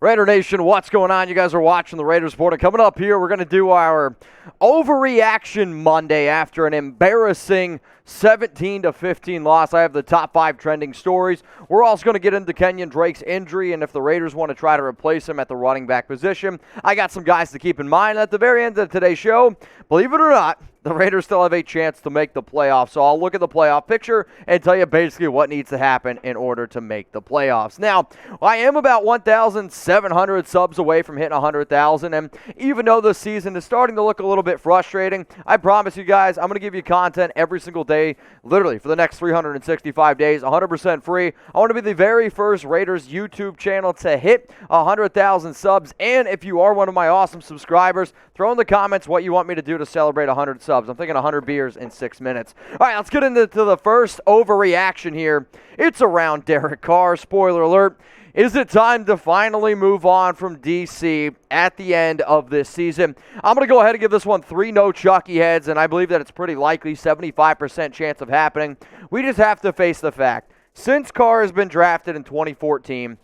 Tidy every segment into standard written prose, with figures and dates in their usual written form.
Raider Nation, what's going on? You guys are watching the Raiders Report. And coming up here, we're going to do our Overreaction Monday after an embarrassing 17-15 loss. I have the top 5 trending stories. We're also going to get into Kenyan Drake's injury and if the Raiders want to try to replace him at the running back position. I got some guys to keep in mind at the very end of today's show. Believe it or not, the Raiders still have a chance to make the playoffs. So I'll look at the playoff picture and tell you basically what needs to happen in order to make the playoffs. Now, I am about 1,700 subs away from hitting 100,000. And even though the season is starting to look a little bit frustrating, I promise you guys, I'm going to give you content every single day, literally for the next 365 days, 100% free. I want to be the very first Raiders YouTube channel to hit 100,000 subs. And if you are one of my awesome subscribers, throw in the comments what you want me to do to celebrate 100 subs. I'm thinking 100 beers in 6 minutes. All right, let's get into the first overreaction here. It's around Derek Carr. Spoiler alert. Is it time to finally move on from DC at the end of this season? I'm going to go ahead and give this one 3 no Chucky heads, and I believe that it's pretty likely, 75% chance of happening. We just have to face the fact. Since Carr has been drafted in 2014,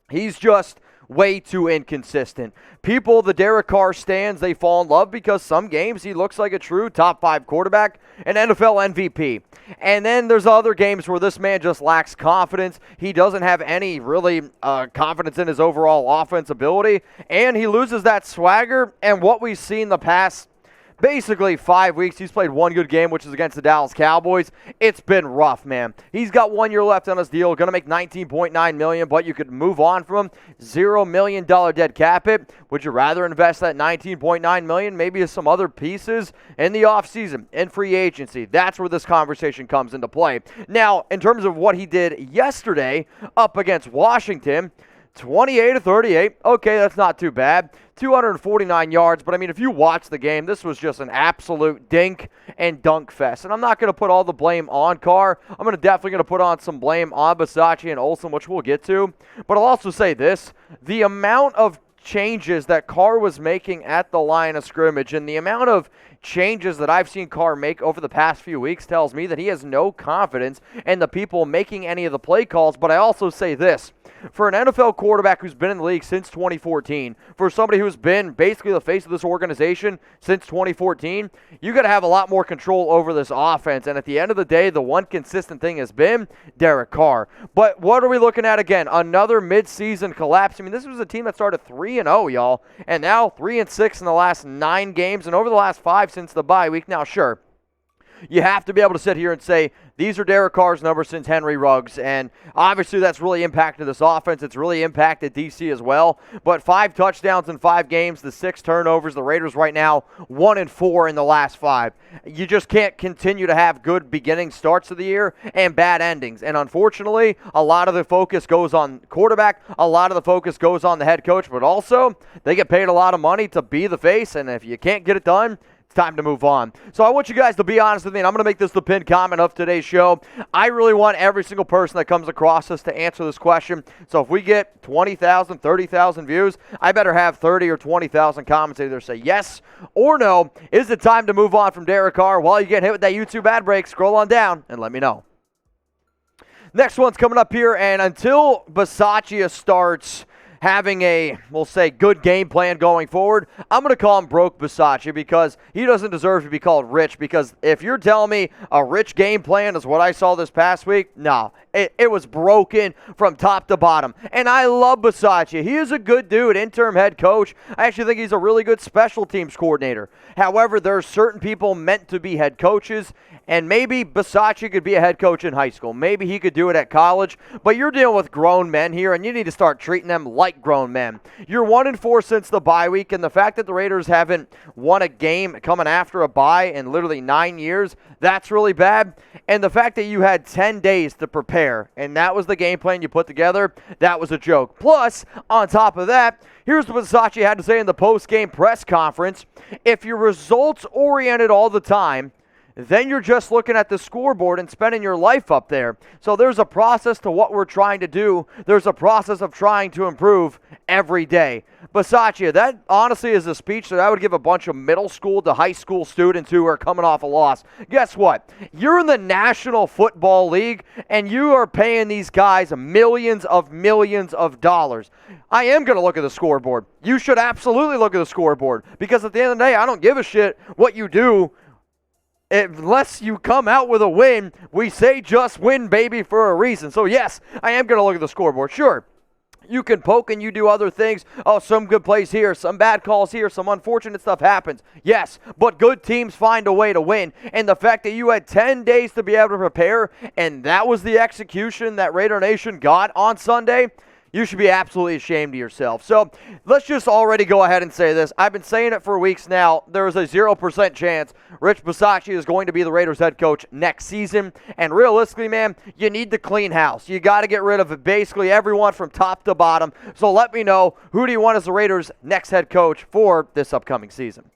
he's just way too inconsistent. People, the Derek Carr stands, they fall in love because some games he looks like a true top 5 quarterback, an NFL MVP. And then there's other games where this man just lacks confidence. He doesn't have any really confidence in his overall offense ability, and he loses that swagger. And what we've seen the past basically 5 weeks, he's played one good game, which is against the Dallas Cowboys. It's been rough, man. He's got 1 year left on his deal, going to make $19.9 million, but you could move on from him. $0 million dead cap hit. Would you rather invest that $19.9 million maybe as some other pieces in the offseason, in free agency? That's where this conversation comes into play. Now, in terms of what he did yesterday up against Washington, 28-38. Okay, that's not too bad. 249 yards. But, I mean, if you watch the game, this was just an absolute dink and dunk fest. And I'm not going to put all the blame on Carr. I'm definitely going to put on some blame on Bisaccia and Olson, which we'll get to. But I'll also say this. The amount of changes that Carr was making at the line of scrimmage and the amount of changes that I've seen Carr make over the past few weeks tells me that he has no confidence in the people making any of the play calls. But I also say this. For an NFL quarterback who's been in the league since 2014, for somebody who's been basically the face of this organization since 2014, you got to have a lot more control over this offense. And at the end of the day, the one consistent thing has been Derek Carr. But what are we looking at again? Another midseason collapse. I mean, this was a team that started 3-0, y'all, and now 3-6 in the last 9 games and over the last 5 since the bye week. Now, sure, you have to be able to sit here and say, these are Derek Carr's numbers since Henry Ruggs, and obviously that's really impacted this offense. It's really impacted DC as well. But 5 touchdowns in 5 games, the 6 turnovers. The Raiders right now 1-4 in the last 5. You just can't continue to have good beginning starts of the year and bad endings. And unfortunately, a lot of the focus goes on quarterback. A lot of the focus goes on the head coach. But also, they get paid a lot of money to be the face, and if you can't get it done, time to move on. So I want you guys to be honest with me, and I'm going to make this the pinned comment of today's show. I really want every single person that comes across us to answer this question. So if we get 20,000, 30,000 views, I better have 30 or 20,000 comments either say yes or no. Is it time to move on from Derek Carr? While you get hit with that YouTube ad break, scroll on down and let me know. Next one's coming up here, and until Bisaccia starts having a, we'll say, good game plan going forward, I'm going to call him broke Bisaccia because he doesn't deserve to be called rich. Because if you're telling me a rich game plan is what I saw this past week, no. It was broken from top to bottom. And I love Bisaccia. He is a good dude, interim head coach. I actually think he's a really good special teams coordinator. However, there are certain people meant to be head coaches, and maybe Bisaccia could be a head coach in high school. Maybe he could do it at college. But you're dealing with grown men here, and you need to start treating them like grown men. You're 1-4 since the bye week, and the fact that the Raiders haven't won a game coming after a bye in literally 9 years, that's really bad. And the fact that you had 10 days to prepare, and that was the game plan you put together, that was a joke. Plus, on top of that, here's what Bisaccia had to say in the post-game press conference. If you're results-oriented all the time, then you're just looking at the scoreboard and spending your life up there. So there's a process to what we're trying to do. There's a process of trying to improve every day. Bisaccia, that honestly is a speech that I would give a bunch of middle school to high school students who are coming off a loss. Guess what? You're in the National Football League, and you are paying these guys millions of dollars. I am going to look at the scoreboard. You should absolutely look at the scoreboard, because at the end of the day, I don't give a shit what you do. Unless you come out with a win, we say just win, baby, for a reason. So, yes, I am going to look at the scoreboard. Sure, you can poke and you do other things. Oh, some good plays here, some bad calls here, some unfortunate stuff happens. Yes, but good teams find a way to win. And the fact that you had 10 days to be able to prepare, and that was the execution that Raider Nation got on Sunday, you should be absolutely ashamed of yourself. So let's just already go ahead and say this. I've been saying it for weeks now. There is a 0% chance Rich Bisaccia is going to be the Raiders head coach next season. And realistically, man, you need to clean house. You got to get rid of basically everyone from top to bottom. So let me know, who do you want as the Raiders' next head coach for this upcoming season?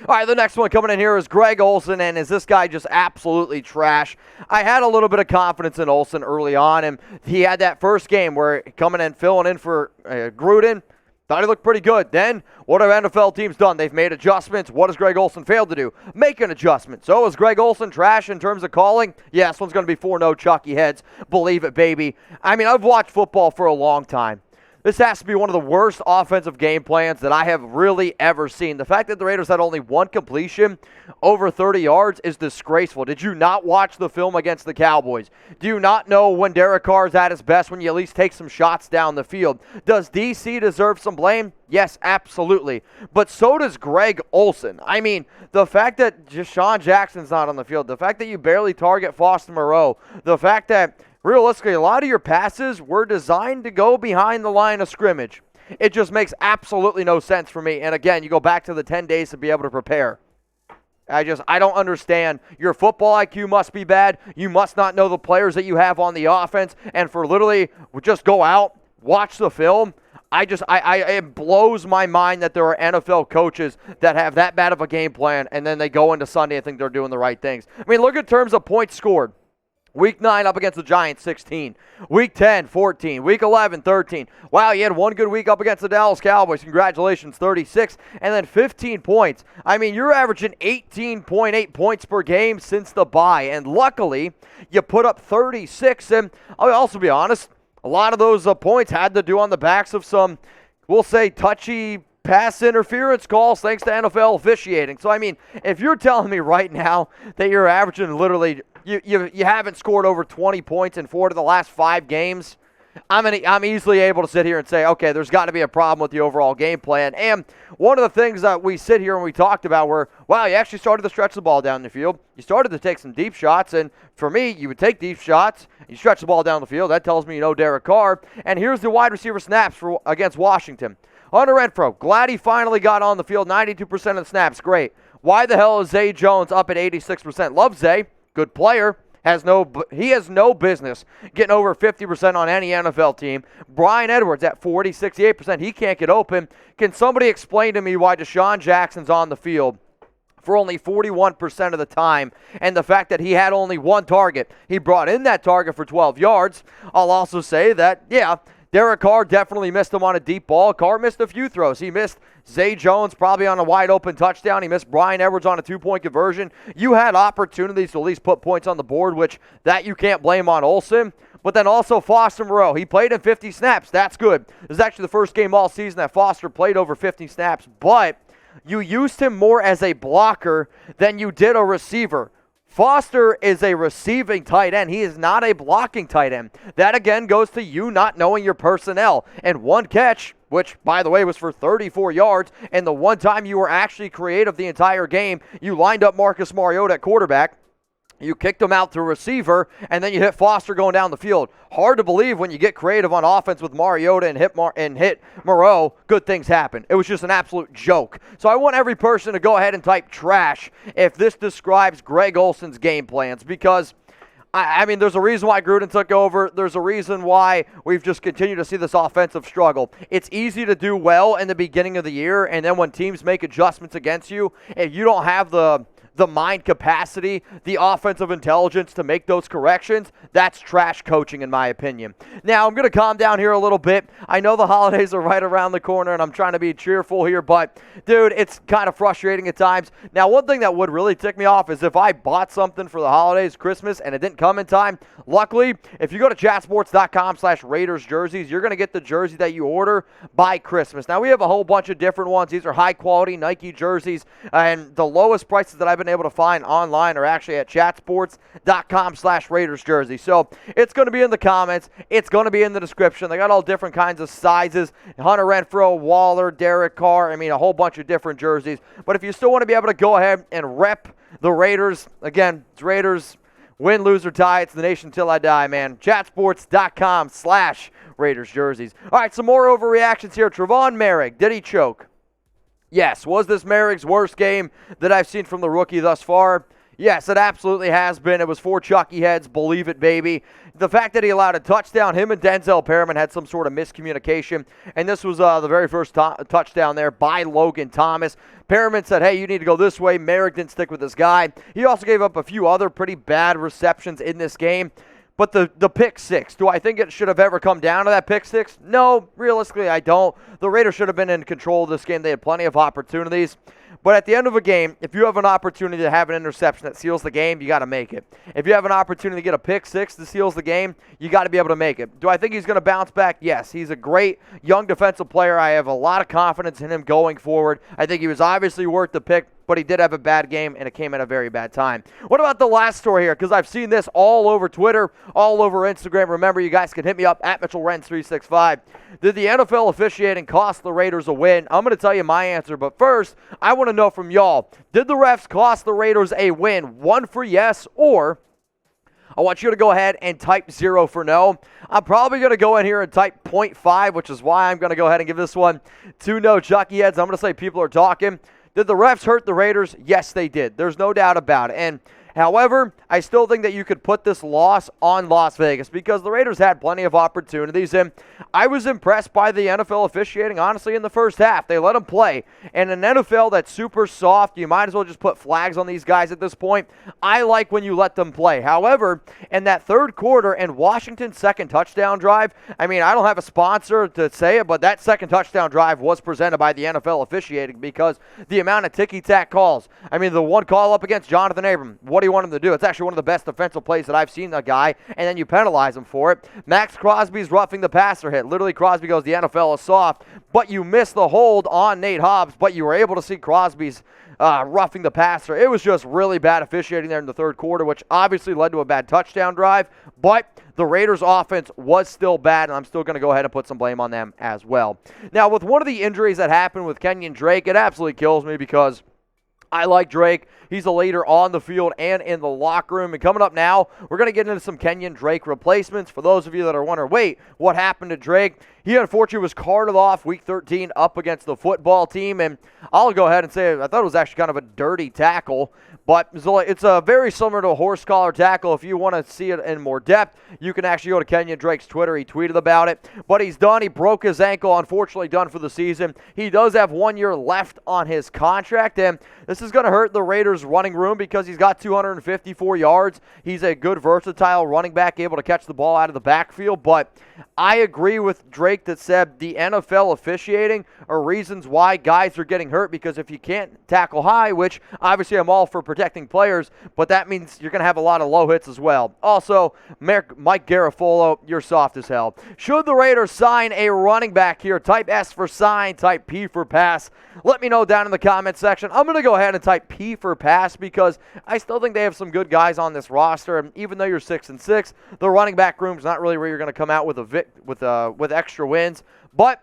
All right, the next one coming in here is Greg Olson, and is this guy just absolutely trash? I had a little bit of confidence in Olson early on, and he had that first game where coming in, filling in for Gruden, thought he looked pretty good. Then, what have NFL teams done? They've made adjustments. What has Greg Olson failed to do? Make an adjustment. So is Greg Olson trash in terms of calling? Yeah, this one's going to be 4-0 chalky heads. Believe it, baby. I mean, I've watched football for a long time. This has to be one of the worst offensive game plans that I have really ever seen. The fact that the Raiders had only one completion over 30 yards is disgraceful. Did you not watch the film against the Cowboys? Do you not know when Derek Carr is at his best, when you at least take some shots down the field? Does DC deserve some blame? Yes, absolutely. But so does Greg Olson. I mean, the fact that Deshaun Jackson's not on the field, the fact that you barely target Foster Moreau, the fact that realistically, a lot of your passes were designed to go behind the line of scrimmage. It just makes absolutely no sense for me. And again, you go back to the 10 days to be able to prepare. I don't understand. Your football IQ must be bad. You must not know the players that you have on the offense. And for literally just go out, watch the film. It blows my mind that there are NFL coaches that have that bad of a game plan, and then they go into Sunday and think they're doing the right things. I mean, look at terms of points scored. Week 9 up against the Giants, 16. Week 10, 14. Week 11, 13. Wow, you had one good week up against the Dallas Cowboys. Congratulations, 36. And then 15 points. I mean, you're averaging 18.8 points per game since the bye. And luckily, you put up 36. And I'll also be honest, a lot of those points had to do on the backs of some, we'll say, touchy pass interference calls thanks to NFL officiating. So, I mean, if you're telling me right now that you're averaging literally you haven't scored over 20 points in 4 of the last 5 games, I'm easily able to sit here and say, okay, there's got to be a problem with the overall game plan. And one of the things that we sit here and we talked about were, wow, you actually started to stretch the ball down the field. You started to take some deep shots, and for me, you would take deep shots, you stretch the ball down the field. That tells me you know Derek Carr. And here's the wide receiver snaps against Washington. Hunter Renfrow, glad he finally got on the field, 92% of the snaps, great. Why the hell is Zay Jones up at 86%? Love Zay. Good player. He has no business getting over 50% on any NFL team. Bryan Edwards at 40, 68%. He can't get open. Can somebody explain to me why Deshaun Jackson's on the field for only 41% of the time, and the fact that he had only one target? He brought in that target for 12 yards. I'll also say that, yeah, Derek Carr definitely missed him on a deep ball. Carr missed a few throws. He missed Zay Jones probably on a wide-open touchdown. He missed Bryan Edwards on a 2-point conversion. You had opportunities to at least put points on the board, which that you can't blame on Olson. But then also Foster Moreau. He played in 50 snaps. That's good. This is actually the first game all season that Foster played over 50 snaps. But you used him more as a blocker than you did a receiver. Foster is a receiving tight end. He is not a blocking tight end. That, again, goes to you not knowing your personnel. And one catch, which, by the way, was for 34 yards, and the one time you were actually creative the entire game, you lined up Marcus Mariota at quarterback. You kicked him out to receiver, and then you hit Foster going down the field. Hard to believe when you get creative on offense with Mariota and hit Moreau, good things happen. It was just an absolute joke. So I want every person to go ahead and type trash if this describes Greg Olson's game plans, because I mean, there's a reason why Gruden took over. There's a reason why we've just continued to see this offensive struggle. It's easy to do well in the beginning of the year, and then when teams make adjustments against you, if you don't have the the mind capacity, the offensive intelligence to make those corrections, that's trash coaching in my opinion. Now, I'm going to calm down here a little bit. I know the holidays are right around the corner, and I'm trying to be cheerful here, but, dude, it's kind of frustrating at times. Now, one thing that would really tick me off is if I bought something for the holidays, Christmas, and it didn't come in time. Luckily, if you go to chatsports.com/Raiders jerseys, you're going to get the jersey that you order by Christmas. Now, we have a whole bunch of different ones. These are high-quality Nike jerseys, and the lowest prices that I've been able to find online are actually at chatsports.com/Raiders jerseys. So it's going to be in the comments. It's going to be in the description. They got all different kinds of sizes. Hunter Renfrow, Waller, Derek Carr. I mean, a whole bunch of different jerseys. But if you still want to be able to go ahead and rep the Raiders, again, it's Raiders, win, lose, or tie. It's the nation till I die, man. Chatsports.com/Raiders jerseys. All right, some more overreactions here. Tre'von Moehrig, did he choke? Yes. Was this Moehrig's worst game that I've seen from the rookie thus far? Yes, it absolutely has been. It was 4 Chucky heads. Believe it, baby. The fact that he allowed a touchdown, him and Denzel Perriman had some sort of miscommunication, and this was the very first touchdown there by Logan Thomas. Perriman said, hey, you need to go this way. Moehrig didn't stick with this guy. He also gave up a few other pretty bad receptions in this game. But the pick six, do I think it should have ever come down to that pick six? No, realistically, I don't. The Raiders should have been in control of this game. They had plenty of opportunities. But at the end of a game, if you have an opportunity to have an interception that seals the game, you got to make it. If you have an opportunity to get a pick six that seals the game, you got to be able to make it. Do I think he's going to bounce back? Yes. He's a great young defensive player. I have a lot of confidence in him going forward. I think he was obviously worth the pick, but he did have a bad game, and it came at a very bad time. What about the last story here? Because I've seen this all over Twitter, all over Instagram. Remember, you guys can hit me up at Mitchell Renz 365. Did the NFL officiating cost the Raiders a win? I'm going to tell you my answer, but first, I want to know from y'all, did the refs cost the Raiders a win? 1 for yes, or I want you to go ahead and type 0 for no. I'm probably going to go in here and type 0.5, which is why I'm going to go ahead and give this one 2 no Chucky heads. I'm going to say people are talking. Did the refs hurt the Raiders? Yes, they did. There's no doubt about it. And however, I still think that you could put this loss on Las Vegas because the Raiders had plenty of opportunities, and I was impressed by the NFL officiating, honestly, in the first half. They let them play. And an NFL that's super soft, you might as well just put flags on these guys at this point. I like when you let them play. However, in that third quarter and Washington's second touchdown drive, I mean, I don't have a sponsor to say it, but that second touchdown drive was presented by the NFL officiating because the amount of ticky-tack calls. I mean, the one call up against Jonathan Abram, what do you want him to do? It's actually one of the best defensive plays that I've seen the guy, and then you penalize him for it. Max Crosby's roughing the passer hit. Literally, Crosby goes, the NFL is soft, but you missed the hold on Nate Hobbs, but you were able to see Crosby's roughing the passer. It was just really bad officiating there in the third quarter, which obviously led to a bad touchdown drive, but the Raiders' offense was still bad, and I'm still going to go ahead and put some blame on them as well. Now, with one of the injuries that happened with Kenyan Drake, it absolutely kills me because I like Drake. He's a leader on the field and in the locker room. And coming up now, we're going to get into some Kenyan Drake replacements. For those of you that are wondering, wait, what happened to Drake? He unfortunately was carted off Week 13 up against the football team. And I'll go ahead and say I thought it was actually kind of a dirty tackle. But it's a very similar to a horse collar tackle. If you want to see it in more depth, you can actually go to Kenyan Drake's Twitter. He tweeted about it. But he's done. He broke his ankle, unfortunately done for the season. He does have 1 year left on his contract. And this is going to hurt the Raiders' running room because he's got 254 yards. He's a good, versatile running back, able to catch the ball out of the backfield. But I agree with Drake that said the NFL officiating are reasons why guys are getting hurt, because if you can't tackle high, which obviously I'm all for protecting players, but that means you're going to have a lot of low hits as well. Also, Mike Garafolo, you're soft as hell. Should the Raiders sign a running back here? Type S for sign, type P for pass. Let me know down in the comment section. I'm going to go ahead and type P for pass because I still think they have some good guys on this roster. And even though you're 6-6, the running back room is not really where you're going to come out with with extra wins. But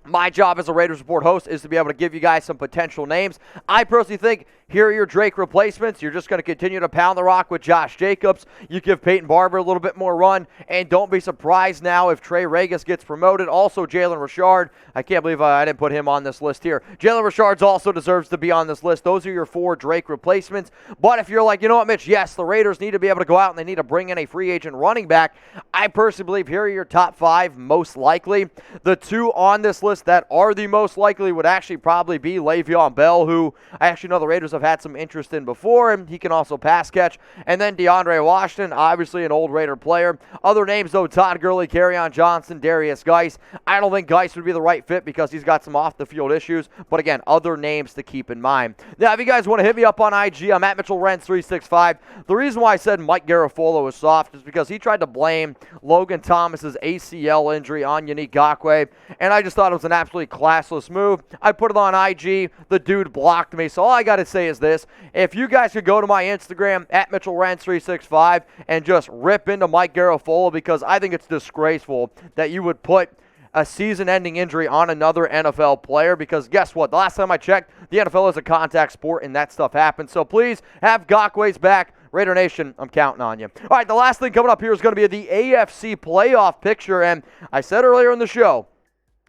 my job as a Raiders Report host is to be able to give you guys some potential names. I personally think here are your Drake replacements. You're just going to continue to pound the rock with Josh Jacobs. You give Peyton Barber a little bit more run, and don't be surprised now if Trey Ragas gets promoted. Also, Jalen Richard. I can't believe I didn't put him on this list here. Jalen Richard also deserves to be on this list. Those are your 4 Drake replacements. But if you're like, you know what, Mitch, yes, the Raiders need to be able to go out and they need to bring in a free agent running back. I personally believe here are your top 5 most likely. The 2 on this list that are the most likely would actually probably be Le'Veon Bell, who I actually know the Raiders have have had some interest in before, and he can also pass catch. And then DeAndre Washington, obviously an old Raider player. Other names, though, Todd Gurley, Kerryon Johnson, Derrius Guice. I don't think Guice would be the right fit because he's got some off-the-field issues. But again, other names to keep in mind. Now, if you guys want to hit me up on IG, I'm at Mitchell Renz 365. The reason why I said Mike Garafolo was soft is because he tried to blame Logan Thomas's ACL injury on Yannick Ngakoue, and I just thought it was an absolutely classless move. I put it on IG. The dude blocked me. So all I got to say is this. If you guys could go to my Instagram, at Mitchell Renz 365, and just rip into Mike Garafolo, because I think it's disgraceful that you would put a season-ending injury on another NFL player, because guess what? The last time I checked, the NFL is a contact sport, and that stuff happens. So please have Ngakoue's back. Raider Nation, I'm counting on you. All right, the last thing coming up here is going to be the AFC playoff picture, and I said earlier in the show,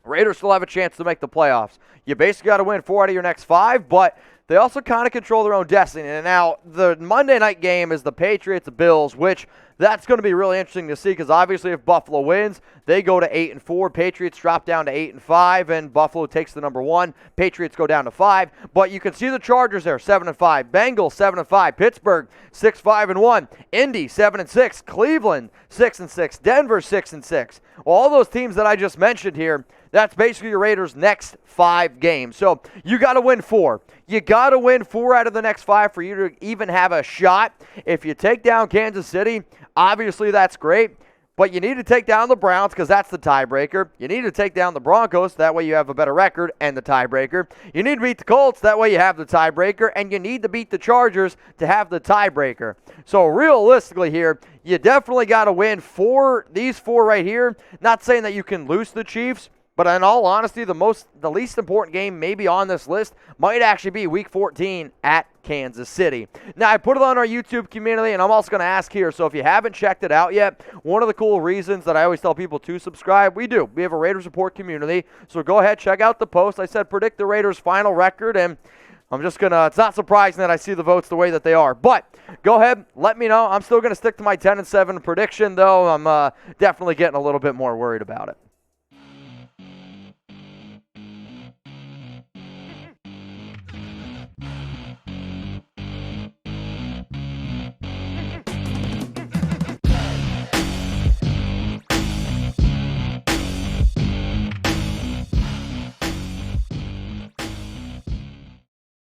Raiders still have a chance to make the playoffs. You basically got to win 4 out of your next 5, but they also kind of control their own destiny. And now, the Monday night game is the Patriots-Bills, which that's going to be really interesting to see, because obviously if Buffalo wins, they go to 8-4. Patriots drop down to 8-5, and Buffalo takes the number 1. Patriots go down to 5. But you can see the Chargers there, 7-5. Bengals, 7-5. Pittsburgh, 6-5-1. Indy, 7-6. Cleveland, 6-6. Denver, 6-6. Well, all those teams that I just mentioned here, that's basically your Raiders' next 5 games. So you got to win 4. You got to win 4 out of the next 5 for you to even have a shot. If you take down Kansas City, obviously that's great. But you need to take down the Browns, because that's the tiebreaker. You need to take down the Broncos. That way you have a better record and the tiebreaker. You need to beat the Colts. That way you have the tiebreaker. And you need to beat the Chargers to have the tiebreaker. So realistically here, you definitely got to win these 4 right here. Not saying that you can lose the Chiefs, but in all honesty, the least important game maybe on this list might actually be Week 14 at Kansas City. Now, I put it on our YouTube community, and I'm also going to ask here, so if you haven't checked it out yet, one of the cool reasons that I always tell people to subscribe, we have a Raiders Report community, so go ahead, check out the post. I said predict the Raiders' final record, and I'm just going to, it's not surprising that I see the votes the way that they are. But go ahead, let me know. I'm still going to stick to my 10-7 prediction, though. I'm definitely getting a little bit more worried about it.